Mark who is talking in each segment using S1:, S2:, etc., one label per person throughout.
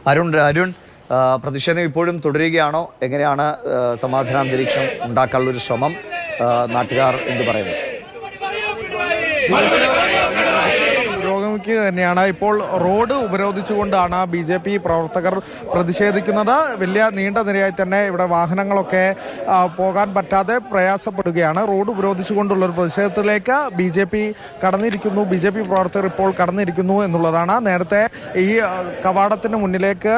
S1: അരുൺ, പ്രതിഷേധം ഇപ്പോഴും തുടരുകയാണോ? എങ്ങനെയാണ് സമാധാനാന്തരീക്ഷം ഉണ്ടാക്കാനുള്ളൊരു ശ്രമം? നാട്ടുകാർ എന്ത് പറയുന്നു?
S2: തന്നെയാണ് ഇപ്പോൾ റോഡ് ഉപരോധിച്ചുകൊണ്ടാണ് BJP പ്രവർത്തകർ പ്രതിഷേധിക്കുന്നത്. വലിയ നീണ്ട നിരയായി തന്നെ ഇവിടെ വാഹനങ്ങളൊക്കെ പോകാൻ പറ്റാതെ പ്രയാസപ്പെടുകയാണ്. റോഡ് ഉപരോധിച്ചുകൊണ്ടുള്ള ഒരു പ്രതിഷേധത്തിലേക്ക് BJP പ്രവർത്തകർ ഇപ്പോൾ കടന്നിരിക്കുന്നു എന്നുള്ളതാണ്. നേരത്തെ ഈ കവാടത്തിന് മുന്നിലേക്ക്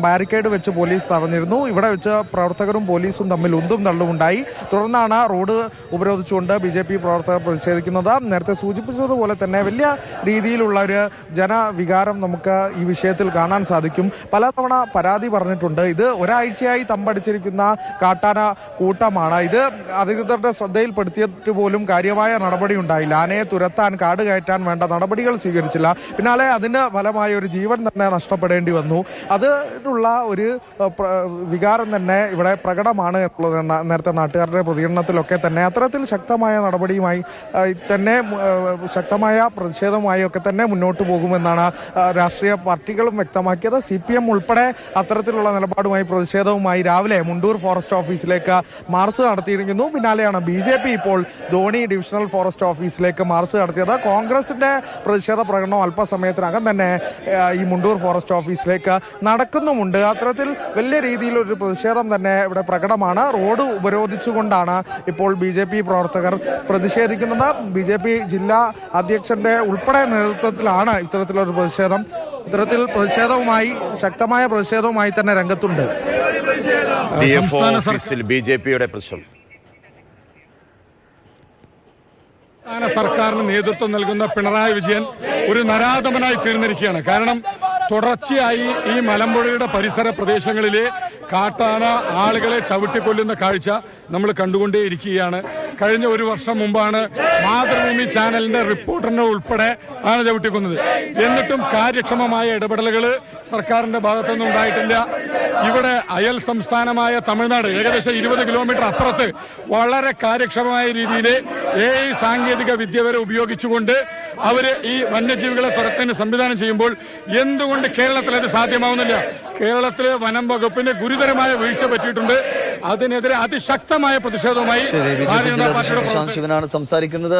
S2: ബാരിക്കേഡ് വെച്ച് പോലീസ് തടഞ്ഞിരുന്നു. ഇവിടെ വെച്ച് പ്രവർത്തകരും പോലീസും തമ്മിൽ ഉന്തും തള്ളുമുണ്ടായി. തുടർന്നാണ് റോഡ് ഉപരോധിച്ചുകൊണ്ട് BJP പ്രവർത്തകർ പ്രതിഷേധിക്കുന്നത്. നേരത്തെ സൂചിപ്പിച്ചതുപോലെ തന്നെ വലിയ രീതിയിലുള്ള ഒരു ജനവികാരം നമുക്ക് ഈ വിഷയത്തിൽ കാണാൻ സാധിക്കും. പലതവണ പരാതി പറഞ്ഞിട്ടുണ്ട്. ഇത് ഒരാഴ്ചയായി തമ്പടിച്ചിരിക്കുന്ന കാട്ടാന കൂട്ടമാണ്. ഇത് അധികൃതരുടെ ശ്രദ്ധയിൽപ്പെടുത്തിയിട്ട് പോലും കാര്യമായ നടപടി ഉണ്ടായില്ല. ആനയെ തുരത്താൻ, കാട് കയറ്റാൻ വേണ്ട നടപടികൾ സ്വീകരിച്ചില്ല. പിന്നാലെ അതിന് ഫലമായ ഒരു ജീവൻ തന്നെ നഷ്ടപ്പെടേണ്ടി വന്നു. അതിനുള്ള ഒരു വികാരം തന്നെ ഇവിടെ പ്രകടമാണ് എന്നുള്ളത് നേരത്തെ നാട്ടുകാരുടെ പ്രതികരണത്തിലൊക്കെ തന്നെ അത്തരത്തിൽ ശക്തമായ നടപടിയുമായി തന്നെ ശക്തമായ പ്രതിഷേധവുമായി ഒക്കെ തന്നെ മുന്നോട്ട് പോകുമെന്നാണ് രാഷ്ട്രീയ പാർട്ടികളും വ്യക്തമാക്കിയത്. CPM ഉൾപ്പെടെ അത്തരത്തിലുള്ള നിലപാടുമായി പ്രതിഷേധവുമായി രാവിലെ മുണ്ടൂർ ഫോറസ്റ്റ് ഓഫീസിലേക്ക് മാർച്ച് നടത്തിയിരിക്കുന്നു. പിന്നാലെയാണ് BJP ഇപ്പോൾ ധോണി ഡിവിഷണൽ ഫോറസ്റ്റ് ഓഫീസിലേക്ക് മാർച്ച് നടത്തിയത്. കോൺഗ്രസിന്റെ പ്രതിഷേധ പ്രകടനം അല്പസമയത്തിനകം തന്നെ ഈ മുണ്ടൂർ ഫോറസ്റ്റ് ഓഫീസിലേക്ക് നടക്കുന്നുമുണ്ട്. അത്തരത്തിൽ വലിയ രീതിയിലൊരു പ്രതിഷേധം തന്നെ ഇവിടെ പ്രകടമാണ്. റോഡ് ഉപരോധിച്ചുകൊണ്ടാണ് ഇപ്പോൾ BJP പ്രവർത്തകർ പ്രതിഷേധിക്കുന്നത്. BJP ജില്ലാ അധ്യക്ഷന്റെ ഉൾപ്പെടെ നേതൃത്വത്തിലാണ് ഇത്തരത്തിലൊരു പ്രതിഷേധം. ഇത്തരത്തിൽ പ്രതിഷേധവുമായി ശക്തമായ പ്രതിഷേധവുമായി തന്നെ രംഗത്തുണ്ട്.
S3: BJPയുടെ പ്രശ്നം
S4: സർക്കാരിന് നേതൃത്വം നൽകുന്ന പിണറായി വിജയൻ ഒരു നരാധമനായി തീർന്നിരിക്കുകയാണ്. കാരണം തുടർച്ചയായി ഈ മലമ്പുഴയുടെ പരിസര പ്രദേശങ്ങളിലെ കാട്ടാന ആളുകളെ ചവിട്ടിക്കൊല്ലുന്ന കാഴ്ച നമ്മൾ കണ്ടുകൊണ്ടേയിരിക്കുകയാണ്. കഴിഞ്ഞ ഒരു വർഷം മുമ്പാണ് മാതൃഭൂമി ചാനലിന്റെ റിപ്പോർട്ടറിനെ ഉൾപ്പെടെ ആണ് ചവിട്ടിക്കൊന്നത്. എന്നിട്ടും കാര്യക്ഷമമായ ഇടപെടലുകൾ സർക്കാരിന്റെ ഭാഗത്തുനിന്നും ഉണ്ടായിട്ടില്ല. ഇവിടെ അയൽ സംസ്ഥാനമായ തമിഴ്നാട് ഏകദേശം 20 കിലോമീറ്റർ അപ്പുറത്ത് വളരെ കാര്യക്ഷമമായ രീതിയിൽ AI സാങ്കേതിക വിദ്യ വരെ ഉപയോഗിച്ചുകൊണ്ട് അവര് ഈ വന്യജീവികളെ തുരത്തിന് സംവിധാനം ചെയ്യുമ്പോൾ എന്തുകൊണ്ട് കേരളത്തിൽ അത് സാധ്യമാവുന്നില്ല? കേരളത്തിലെ വനം വകുപ്പിന് ഗുരുതരമായ വീഴ്ച പറ്റിയിട്ടുണ്ട്. അതിനെതിരെ അതിശക്തമായ പ്രതിഷേധവുമായി
S1: ശിവനാണ് സംസാരിക്കുന്നത്.